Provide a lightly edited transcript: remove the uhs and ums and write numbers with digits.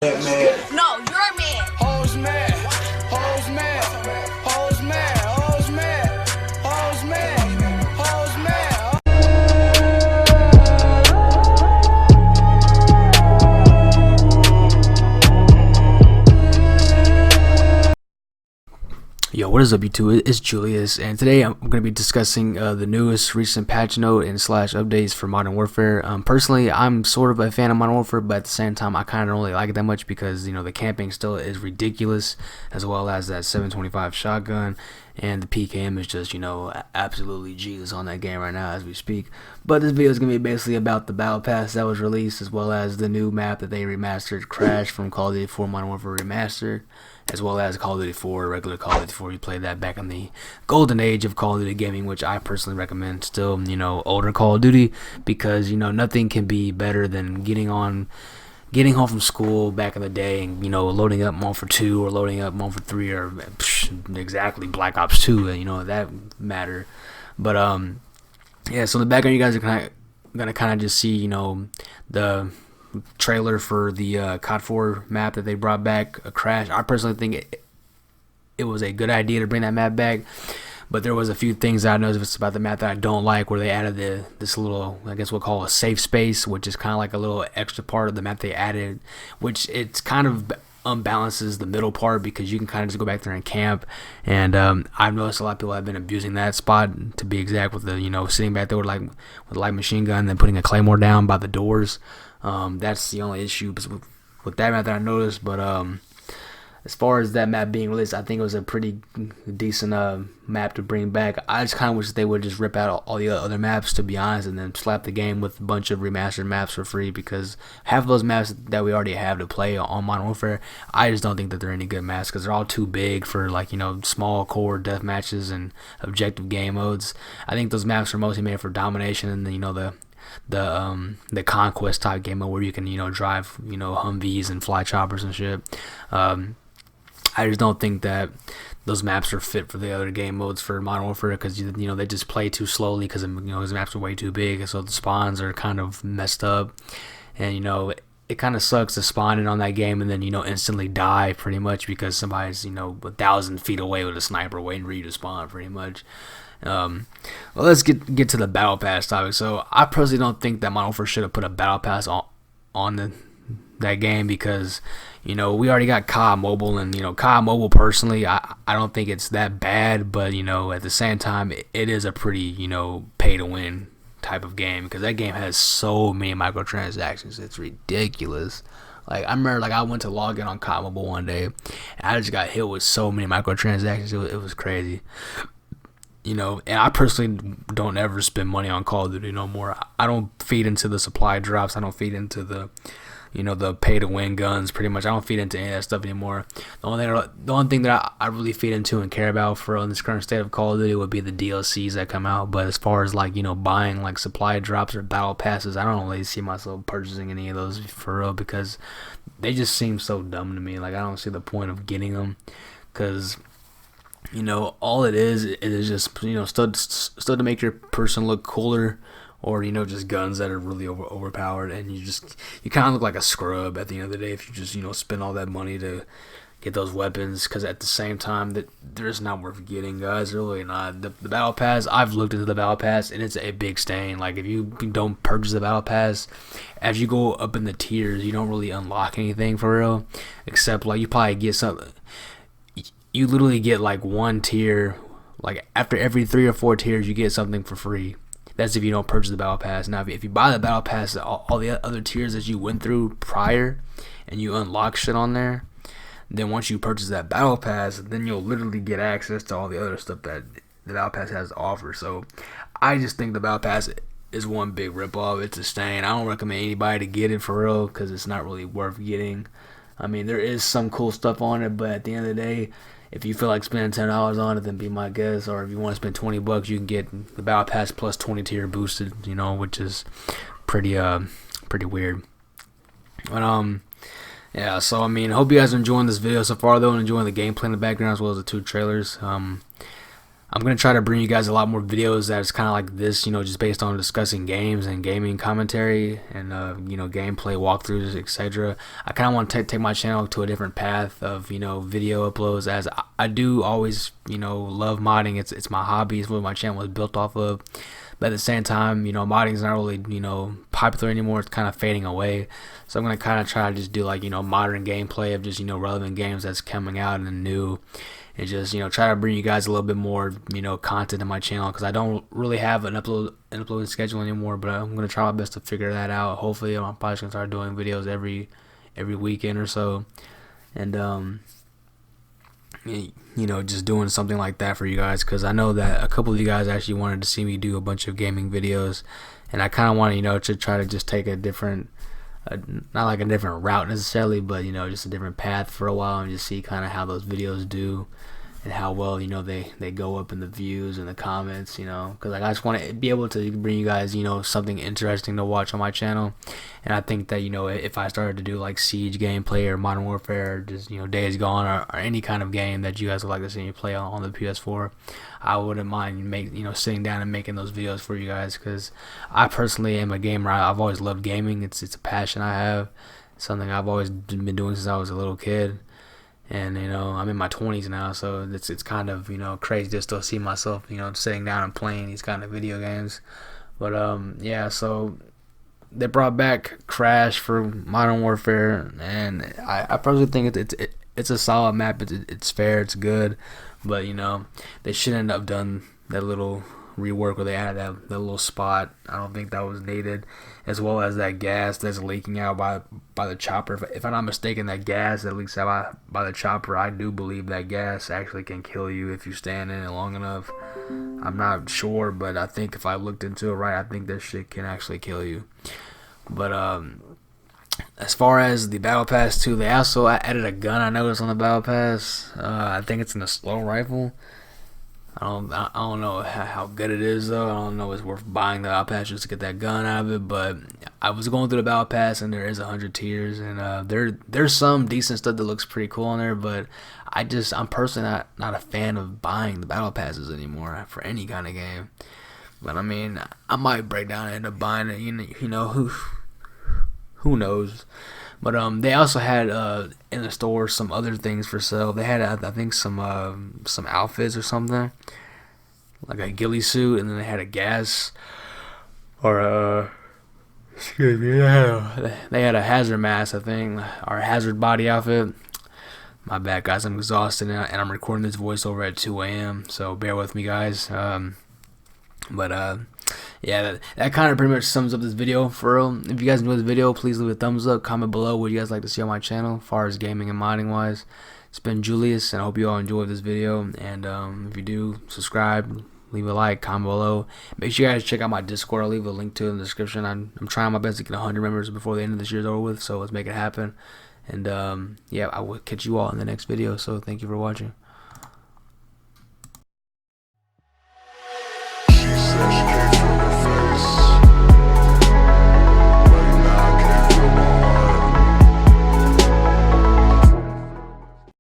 No, you're mad. Hoes mad, hoes mad, hoes mad, hoes mad, hoes mad, hoes mad. Yo, what is up YouTube? It's Julius, and today I'm going to be discussing the newest recent patch note and slash updates for Modern Warfare. Personally, I'm sort of a fan of Modern Warfare, but at the same time, I kind of don't really like it that much because, you know, the camping still is ridiculous, as well as that 725 shotgun, and the PKM is just, you know, absolutely Jesus on that game right now as we speak. But this video is going to be basically about the Battle Pass that was released, as well as the new map that they remastered, Crash from Call of Duty 4 Modern Warfare Remastered, as well as Call of Duty 4, regular Call of Duty 4. You played that back in the golden age of Call of Duty gaming, which I personally recommend still, you know, older Call of Duty, because, you know, nothing can be better than getting home from school back in the day and, you know, loading up Modern Warfare 2 or loading up Modern Warfare 3 or exactly Black Ops 2, you know, that matter. But, yeah, so in the background you guys are gonna kind of just see, you know, the trailer for the COD 4 map that they brought back, a Crash. I personally think it was a good idea to bring that map back, but there was a few things that I noticed about the map that I don't like, where they added this little, I guess we'll call it a safe space, which is kind of like a little extra part of the map they added, which it's kind of unbalances the middle part, because you can kind of just go back there and camp, and I've noticed a lot of people have been abusing that spot, to be exact, with the, you know, sitting back there with a light machine gun and then putting a claymore down by the doors. That's the only issue with that map that I noticed. But as far as that map being released, I think it was a pretty decent map to bring back. I just kind of wish they would just rip out all the other maps, to be honest, and then slap the game with a bunch of remastered maps for free, because half of those maps that we already have to play on Modern Warfare, I just don't think that they're any good maps, because they're all too big for, like, you know, small core death matches and objective game modes. I think those maps are mostly made for domination and, you know, the conquest type game mode, where you can, you know, drive, you know, Humvees and fly choppers and shit. I just don't think that those maps are fit for the other game modes for Modern Warfare, because, you know, they just play too slowly, because, you know, those maps are way too big, so the spawns are kind of messed up, and, you know, it kind of sucks to spawn in on that game and then, you know, instantly die pretty much because somebody's, you know, 1,000 feet away with a sniper waiting for you to spawn pretty much. Well, let's get to the Battle Pass topic. So I personally don't think that Modern Warfare should have put a Battle Pass on that game, because, you know, we already got COD Mobile, and, you know, COD Mobile, personally, I don't think it's that bad, but, you know, at the same time, it is a pretty, you know, pay to win type of game, because that game has so many microtransactions. It's ridiculous. Like, I remember, like, I went to log in on COD Mobile one day, and I just got hit with so many microtransactions. It was crazy. You know, and I personally don't ever spend money on Call of Duty no more. I don't feed into the supply drops. I don't feed into the, you know, the pay to win guns. Pretty much, I don't feed into any of that stuff anymore. The only thing that I really feed into and care about for in this current state of Call of Duty would be the DLCs that come out. But as far as, like, you know, buying like supply drops or battle passes, I don't really see myself purchasing any of those for real, because they just seem so dumb to me. Like, I don't see the point of getting them, because, you know, all it is just, you know, still to make your person look cooler, or, you know, just guns that are really overpowered, and you kind of look like a scrub at the end of the day if you just, you know, spend all that money to get those weapons, because at the same time, that they're just not worth getting, guys. They're really not. The Battle Pass, I've looked into the Battle Pass, and it's a big stain. Like, if you don't purchase the Battle Pass, as you go up in the tiers, you don't really unlock anything for real, except, like, you probably get something. You literally get, like, one tier, like, after every 3 or 4 tiers, you get something for free. That's if you don't purchase the Battle Pass. Now, if you buy the Battle Pass, all the other tiers that you went through prior, and you unlock shit on there, then once you purchase that Battle Pass, then you'll literally get access to all the other stuff that the Battle Pass has to offer. So, I just think the Battle Pass is one big ripoff. It's a stain. I don't recommend anybody to get it for real, because it's not really worth getting. I mean, there is some cool stuff on it, but at the end of the day, if you feel like spending $10 on it, then be my guest. Or if you want to spend $20, you can get the Battle Pass plus 20 tier boosted, you know, which is pretty weird. But yeah. So I mean, hope you guys are enjoying this video so far, though, and enjoying the gameplay in the background as well as the 2 trailers. I'm I'm gonna try to bring you guys a lot more videos that's kind of like this, you know, just based on discussing games and gaming commentary and you know, gameplay walkthroughs, etc. I kind of want to take my channel to a different path of, you know, video uploads, as I do always, you know, love modding. It's my hobby. It's what my channel was built off of. But at the same time, you know, modding is not really, you know, popular anymore. It's kind of fading away. So I'm gonna kind of try to just do like, you know, modern gameplay of just, you know, relevant games that's coming out and new. And just, you know, try to bring you guys a little bit more, you know, content on my channel, because I don't really have an uploading schedule anymore. But I'm gonna try my best to figure that out. Hopefully, I'm probably gonna start doing videos every weekend or so, and you know, just doing something like that for you guys, because I know that a couple of you guys actually wanted to see me do a bunch of gaming videos, and I kind of want, you know, to try to just take a different, not like a different route necessarily, but, you know, just a different path for a while, and just see kind of how those videos do and how well, you know, they go up in the views and the comments, you know, because like, I just want to be able to bring you guys, you know, something interesting to watch on my channel. And I think that, you know, if I started to do like Siege gameplay or Modern Warfare, or just, you know, Days Gone, or any kind of game that you guys would like to see me play on the PS4, I wouldn't mind sitting down and making those videos for you guys, because I personally am a gamer. I've always loved gaming. It's a passion I have. It's something I've always been doing since I was a little kid. And, you know, I'm in my 20s now, so it's kind of, you know, crazy to still see myself, you know, sitting down and playing these kind of video games. But yeah, so they brought back Crash for Modern Warfare, and I personally think it's a solid map. It's fair, it's good, but, you know, they shouldn't have done that little rework where they added that little spot. I don't think that was needed, as well as that gas that's leaking out by the chopper. If I'm not mistaken, that gas that leaks out by the chopper, I do believe that gas actually can kill you if you stand in it long enough. I'm not sure, but I think if I looked into it right, I think this shit can actually kill you. But as far as the battle pass too, they also added a gun, I noticed, on the battle pass. I think it's an assault rifle. I don't know how good it is, though. I don't know if it's worth buying the battle pass just to get that gun out of it. But I was going through the battle pass, and there is 100 tiers, and there's some decent stuff that looks pretty cool on there. But I'm personally not a fan of buying the battle passes anymore for any kind of game. But I mean, I might break down and end up buying it. You know who knows. But they also had in the store some other things for sale. They had I think some outfits or something, like a ghillie suit, and then they had a gas or excuse me, they had a hazard mask, I think, or a hazard body outfit. My bad, guys. I'm exhausted, and I'm recording this voiceover at 2 a.m. So bear with me, guys. Yeah, that kind of pretty much sums up this video for real. If you guys enjoyed the video, please leave a thumbs up, comment below what you guys like to see on my channel as far as gaming and modding wise. It's been Julius, and I hope you all enjoyed this video. And if you do, subscribe, leave a like, comment below. Make sure you guys check out my Discord. I'll leave a link to it in the description. I'm trying my best to get 100 members before the end of this year's over with, so let's make it happen. And yeah, I will catch you all in the next video, so thank you for watching.